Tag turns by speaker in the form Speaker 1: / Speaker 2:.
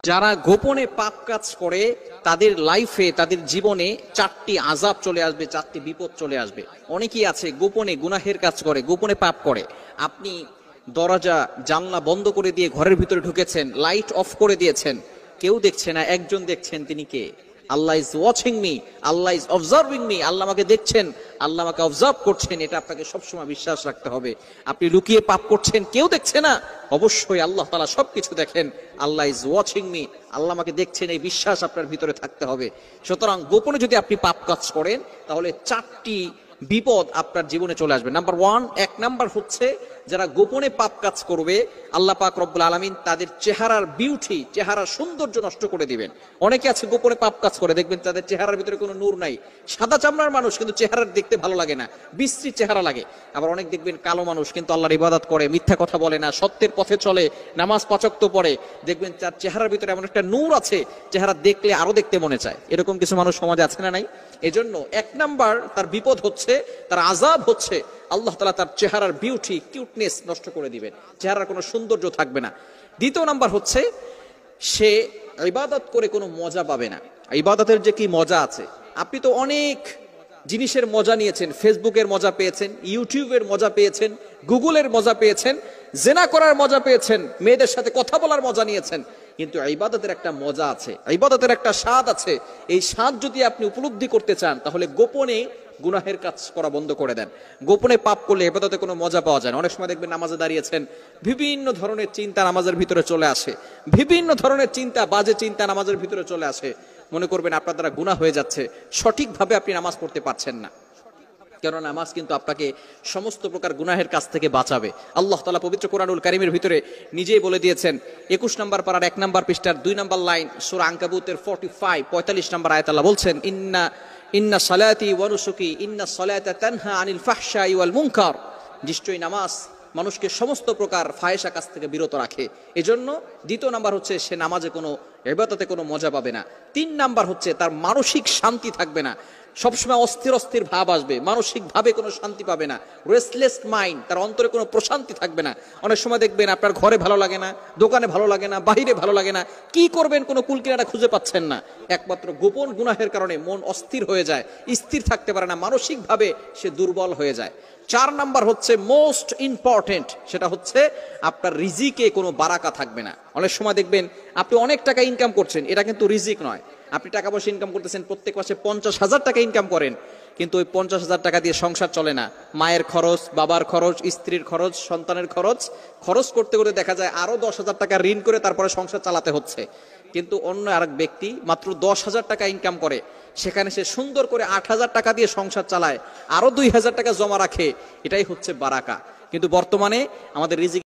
Speaker 1: যারা গোপনে পাপ কাজ করে তাদের লাইফে, তাদের জীবনে চারটি আযাব চলে আসবে, চারটি বিপদ চলে আসবে। অনেকেই আছে গোপনে গুনাহের কাজ করে, গোপনে পাপ করে। আপনি দরজা জানলা বন্ধ করে দিয়ে ঘরের ভিতরে ঢুকেছেন, লাইট অফ করে দিয়েছেন, কেউ দেখছে না, একজন দেখছেন, তিনি কে? Allah is watching me, Allah is observing me, Allah আমাকে দেখছেন, আল্লাহ আমাকে অবজার্ভ করছেন। এটা আপনাকে সবসময় বিশ্বাস রাখতে হবে। আপনি লুকিয়ে পাপ করছেন, কেউ দেখছে না, অবশ্যই আল্লাহ তাআলা সবকিছু দেখেন। আল্লাহ ইজ ওয়াচিং মি, আল্লাহ আমাকে দেখছেন, এই বিশ্বাস আপনার ভিতরে থাকতে হবে। সুতরাং গোপনে যদি আপনি পাপ কাজ করেন তাহলে চারটি বিপদ আপনার জীবনে চলে আসবে। নাম্বার ওয়ান, এক নাম্বার হচ্ছে যারা গোপনে পাপ কাজ করবে আল্লাহ পাক রব্বুল আলামিন তাদের চেহারার বিউটি, চেহারার সৌন্দর্য নষ্ট করে দিবেন। অনেকে আছে গোপনে পাপ কাজ করে, দেখবেন তাদের চেহারার ভিতরে কোনো নূর নাই, সাদা চামড়ার মানুষ কিন্তু চেহারার দেখতে ভালো লাগে না, বিশ্রী চেহারা লাগে। আবার অনেক দেখবেন কালো মানুষ কিন্তু আল্লাহর ইবাদত করে, মিথ্যা কথা বলে না, সত্যের পথে চলে, নামাজ পাঁচ ওয়াক্ত পড়ে, দেখবেন তার চেহারার ভিতরে এমন একটা নূর আছে, চেহারা দেখলে আরো দেখতে মনে চায়। এরকম কিছু মানুষ সমাজে আছে না নাই? এজন্য এক নাম্বার তার বিপদ হচ্ছে, তার আযাব হচ্ছে, আল্লাহ তাআলা তার চেহারার বিউটি, কিউটনেস নষ্ট করে দিবেন, চেহারার কোনো সৌন্দর্য থাকবে না। দ্বিতীয় নাম্বার হচ্ছে সে ইবাদত করে কোনো মজা পাবে না। ইবাদতের যে কি মজা আছে, আপনি তো অনেক জিনিসের মজা নিয়েছেন, ফেসবুকের মজা পেয়েছেন, ইউটিউবের মজা পেয়েছেন, গুগলের মজা পেয়েছেন, জেনা করার মজা পেয়েছেন, মেয়েদের সাথে কথা বলার মজা নিয়েছেন, কিন্তু ইবাদতের একটা মজা আছে, ইবাদতের একটা স্বাদ আছে। এই স্বাদ যদি আপনি উপলব্ধি করতে চান তাহলে গোপনে গুনাহের কাজ করা বন্ধ করে দেন। গোপনে পাপ করলে ইবাদতে কোনো মজা পাওয়া যায় না। অনেক সময় দেখবেন নামাজে দাঁড়িয়েছেন, বিভিন্ন ধরনের চিন্তা নামাজের ভিতরে চলে আসে, বিভিন্ন ধরনের চিন্তা, বাজে চিন্তা নামাজের ভিতরে চলে আসে। মনে করবেন আপনার দ্বারা গুনাহ হয়ে যাচ্ছে, সঠিকভাবে আপনি নামাজ পড়তে পারছেন না। কেন? নামাজ কিন্তু আপনাকে সমস্ত প্রকার গুনাহের কাছ থেকে বাঁচাবে। আল্লাহ তাআলা পবিত্র কোরআনুল কারীমের ভিতরে নিজেই বলে দিয়েছেন, 21 নম্বর পারার 1 নম্বর পৃষ্ঠার 2 নম্বর লাইন, সূরা আনকাবুতের 45 নম্বর আয়াত, আল্লাহ বলছেন, ইন্না সালাতি ওয়া নুসুকি ইন্না সালাতা তানহা আনিল ফাহশাই ওয়াল মুনকার। নিশ্চয়ই নামাজ মানুষকে সমস্ত প্রকার ফাহেশা কাজ থেকে বিরত রাখে। এজন্য দ্বিতীয় নাম্বার হচ্ছে সে নামাজে কোনো ইবাদতে কোনো মজা পাবে না। 3 নাম্বার হচ্ছে তার মানসিক শান্তি থাকবে না, সবসময় অস্থির অস্থির ভাব আসবে, মানসিক ভাবে কোনো শান্তি পাবে না, রেস্টলেস মাইন্ড, তার অন্তরে কোনো প্রশান্তি থাকবে না। অনেক সময় দেখবেন আপনার ঘরে ভালো লাগে না, দোকানে ভালো লাগে না, বাহিরে ভালো লাগে না, কি করবেন কোনো কুলকিনারা খুঁজে পাচ্ছেন না। একমাত্র গোপন গুনাহের কারণে মন অস্থির হয়ে যায়, স্থির থাকতে পারে না, মানসিক ভাবে সে দুর্বল হয়ে যায়। 4 নাম্বার হচ্ছে মোস্ট ইম্পর্টেন্ট, সেটা হচ্ছে আপনার রিজিকে কোনো বারাকা থাকবে না। অনেক সময় দেখবেন আপনি অনেক টাকা ইনকাম করছেন, এটা কিন্তু রিজিক নয়। আপনি টাকা পয়সা ইনকাম করতেছেন, প্রত্যেক মাসে 50,000 টাকা ইনকাম করেন, কিন্তু ওই 50,000 টাকা দিয়ে সংসার চলে না। মায়ের খরচ, বাবার খরচ, স্ত্রীর খরচ, সন্তানের খরচ, খরচ করতে করতে দেখা যায় আরো 10,000 টাকা ঋণ করে তারপরে সংসার চালাতে হচ্ছে। কিন্তু অন্য আরেক ব্যক্তি মাত্র 10,000 টাকা ইনকাম করে, সেখানে সে সুন্দর করে 8,000 টাকা দিয়ে সংসার চালায়, আরো 2,000 টাকা জমা রাখে, এটাই হচ্ছে বারাকা। কিন্তু বর্তমানে আমাদের রিজিক